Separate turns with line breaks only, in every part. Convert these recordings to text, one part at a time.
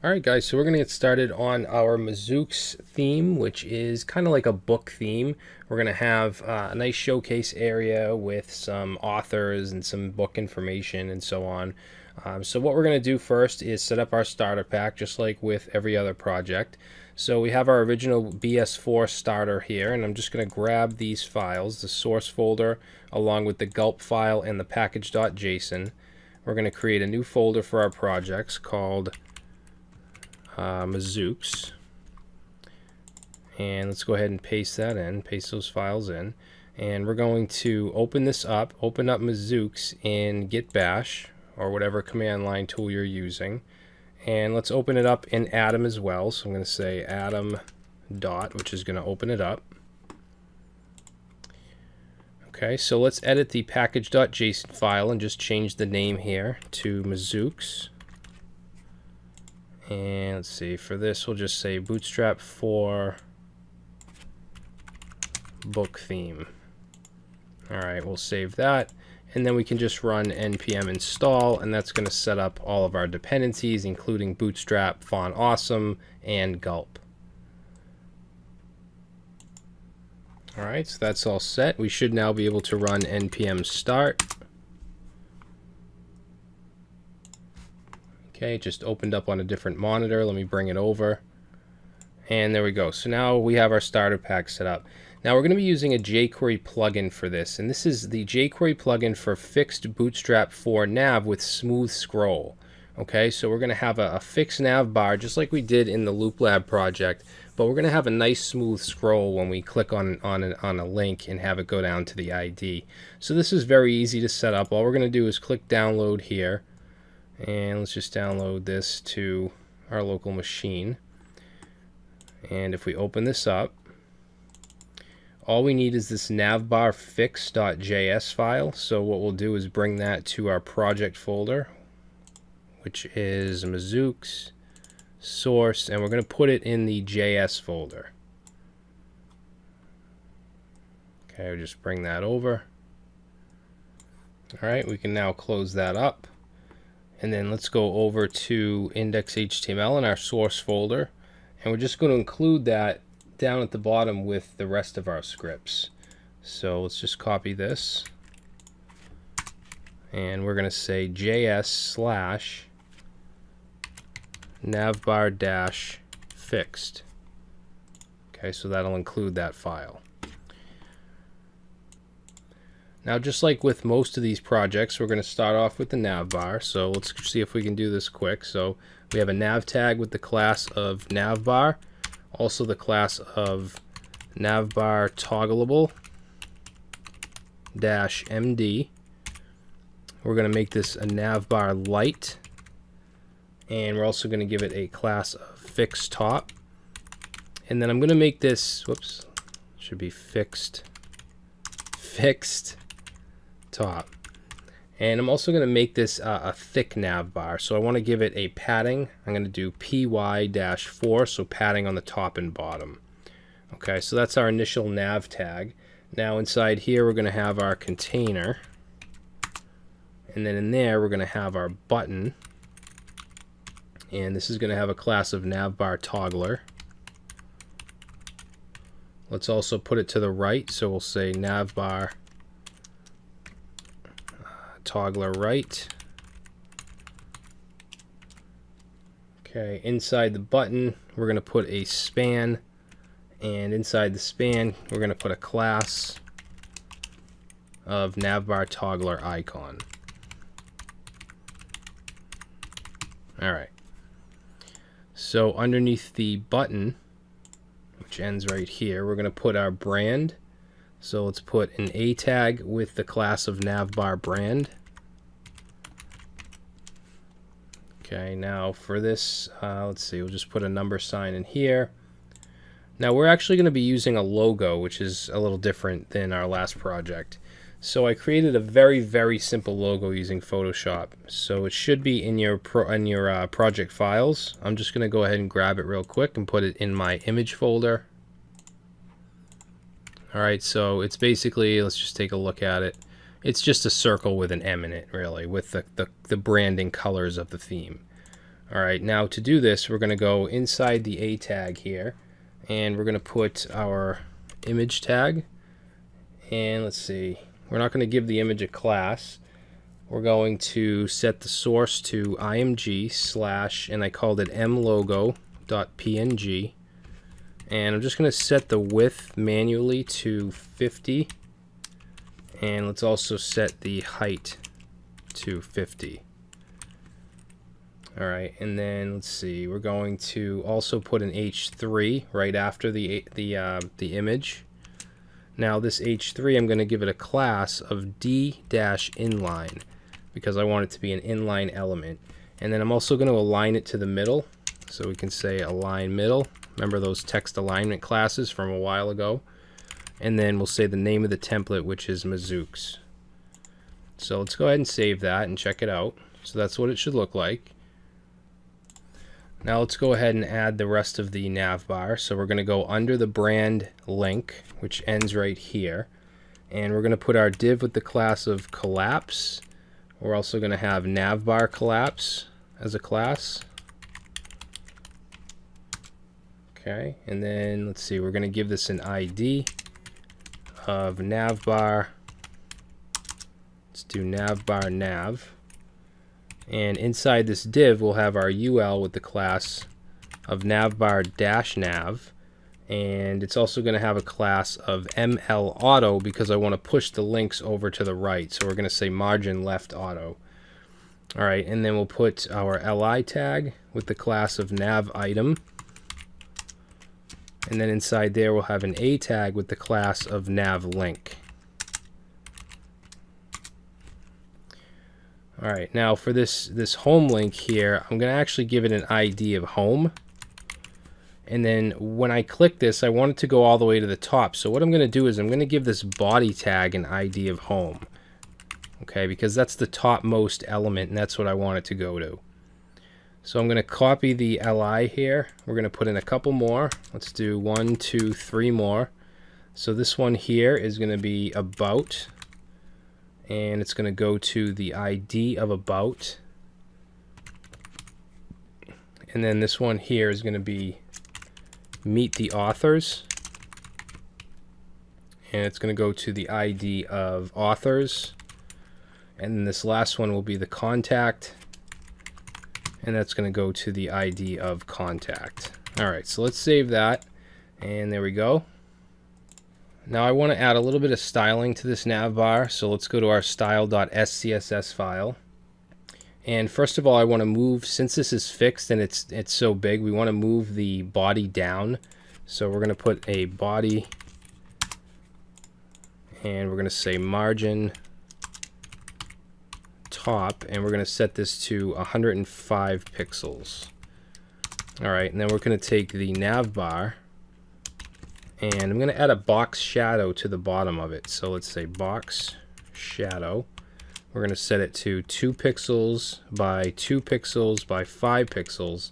Alright guys, so we're going to get started on our Mazooks theme, which is kind of like a book theme. We're going to have a nice showcase area with some authors and some book information and so on. So what we're going to do first is set up our starter pack, just like with every other project. So we have our original BS4 starter here, and I'm just going to grab these files, the source folder, along with the gulp file and the package.json. We're going to create a new folder for our projects called Mazooks, and let's go ahead and paste those files in, and we're going to open this up, open up Mazooks in Git Bash or whatever command line tool you're using, and let's open it up in Atom as well. So I'm going to say Atom dot, which is going to open it up. Okay, so let's edit the package.json file and just change the name here to Mazooks. And let's see, for this we'll just say Bootstrap 4 book theme. Alright, we'll save that, and then we can just run npm install, and that's going to set up all of our dependencies, including Bootstrap, Font Awesome, and Gulp. Alright, so that's all set. We should now be able to run npm start. Okay, it just opened up on a different monitor. Let me bring it over. And there we go. So now we have our starter pack set up. Now we're going to be using a jQuery plugin for this. And this is the jQuery plugin for fixed Bootstrap 4 nav with smooth scroll. Okay, so we're going to have a fixed nav bar just like we did in the Loop Lab project. But we're going to have a nice smooth scroll when we click on a link and have it go down to the ID. So this is very easy to set up. All we're going to do is click download here. And let's just download this to our local machine. And if we open this up, all we need is this navbar fix.js file. So what we'll do is bring that to our project folder, which is Mazooks source, and we're going to put it in the JS folder. Okay, we'll just bring that over. All right, we can now close that up. And then let's go over to index.html in our source folder, and we're just going to include that down at the bottom with the rest of our scripts. So let's just copy this, and we're going to say js / navbar dash fixed. Okay, so that'll include that file. Now, just like with most of these projects, we're going to start off with the navbar. So let's see if we can do this quick. So we have a nav tag with the class of navbar, also the class of navbar toggleable -md. We're going to make this a navbar light, and we're also going to give it a class of fixed top. And then I'm going to make this, whoops, should be fixed top. And I'm also going to make this a thick nav bar. So I want to give it a padding. I'm going to do py-4, so padding on the top and bottom. Okay, so that's our initial nav tag. Now inside here we're going to have our container. And then in there we're going to have our button. And this is going to have a class of navbar toggler. Let's also put it to the right, so we'll say navbar toggler right. Okay, inside the button we're going to put a span, and inside the span we're going to put a class of navbar toggler icon. Alright, so underneath the button, which ends right here, we're going to put our brand. So let's put an A tag with the class of navbar brand. Okay, now for this, let's see, we'll just put a number sign in here. Now we're actually going to be using a logo, which is a little different than our last project. So I created a very, very simple logo using Photoshop. So it should be in your project files. I'm just going to go ahead and grab it real quick and put it in my image folder. Alright, so it's basically, let's just take a look at it. It's just a circle with an M in it, really, with the branding colors of the theme. Alright, now to do this, we're going to go inside the A tag here, and we're going to put our image tag, and let's see, we're not going to give the image a class. We're going to set the source to img / and I called it mlogo.png, and I'm just going to set the width manually to 50, and let's also set the height to 50. Alright, and then let's see, we're going to also put an H3 right after the image. Now this H3, I'm going to give it a class of d-inline because I want it to be an inline element. And then I'm also going to align it to the middle, so we can say align middle. Remember those text alignment classes from a while ago? And then we'll say the name of the template, which is Mazooks. So let's go ahead and save that and check it out. So that's what it should look like. Now let's go ahead and add the rest of the navbar. So we're going to go under the brand link, which ends right here, and we're going to put our div with the class of collapse. We're also going to have navbar collapse as a class. Okay, and then let's see, we're going to give this an ID of navbar. Let's do navbar nav. And inside this div, we'll have our UL with the class of navbar-nav. And it's also going to have a class of ML auto because I want to push the links over to the right. So we're going to say margin left auto. All right, and then we'll put our LI tag with the class of nav item. And then inside there, we'll have an A tag with the class of nav link. Alright, now for this home link here, I'm going to actually give it an ID of home. And then when I click this, I want it to go all the way to the top. So what I'm going to do is I'm going to give this body tag an ID of home. Okay, because that's the topmost element, and that's what I want it to go to. So I'm going to copy the LI here. We're going to put in a couple more. Let's do 1, 2, 3 more. So this one here is going to be about. And it's going to go to the ID of about. And then this one here is going to be meet the authors. And it's going to go to the ID of authors. And then this last one will be the contact. And that's going to go to the ID of contact. Alright, so let's save that. And there we go. Now I want to add a little bit of styling to this navbar, so let's go to our style.scss file. And first of all, I want to move, since this is fixed and it's so big, we want to move the body down. So we're going to put a body, and we're going to say margin top, and we're going to set this to 105 pixels. Alright, and then we're going to take the navbar, and I'm going to add a box shadow to the bottom of it. So let's say box shadow. We're going to set it to 2 pixels by 2 pixels by 5 pixels.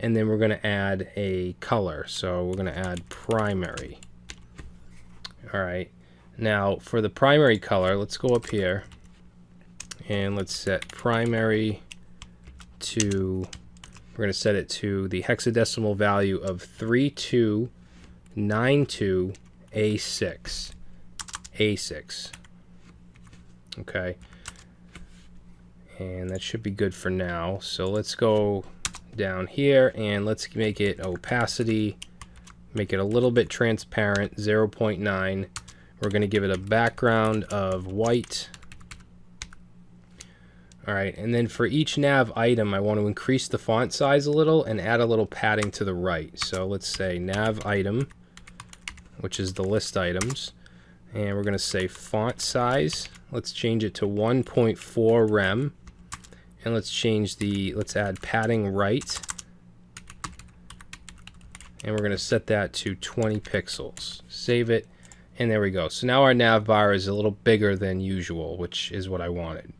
And then we're going to add a color. So we're going to add primary. Alright. Now for the primary color, let's go up here. And let's set primary to, we're going to set it to the hexadecimal value of 3292A6. A6. Okay. And that should be good for now. So let's go down here and let's make it opacity, make it a little bit transparent, 0.9. We're going to give it a background of white. Alright, and then for each nav item, I want to increase the font size a little and add a little padding to the right. So let's say nav item, which is the list items, and we're going to say font size. Let's change it to 1.4 rem, and let's add padding right, and we're going to set that to 20 pixels. Save it, and there we go. So now our nav bar is a little bigger than usual, which is what I wanted.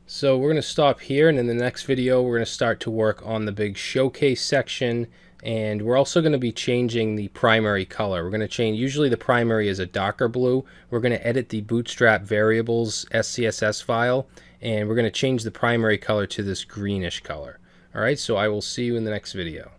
So we're going to stop here, and in the next video we're going to start to work on the big showcase section, and we're also going to be changing the primary color. We're going to change, usually the primary is a darker blue. We're going to edit the bootstrap variables SCSS file, and we're going to change the primary color to this greenish color. All right, so I will see you in the next video.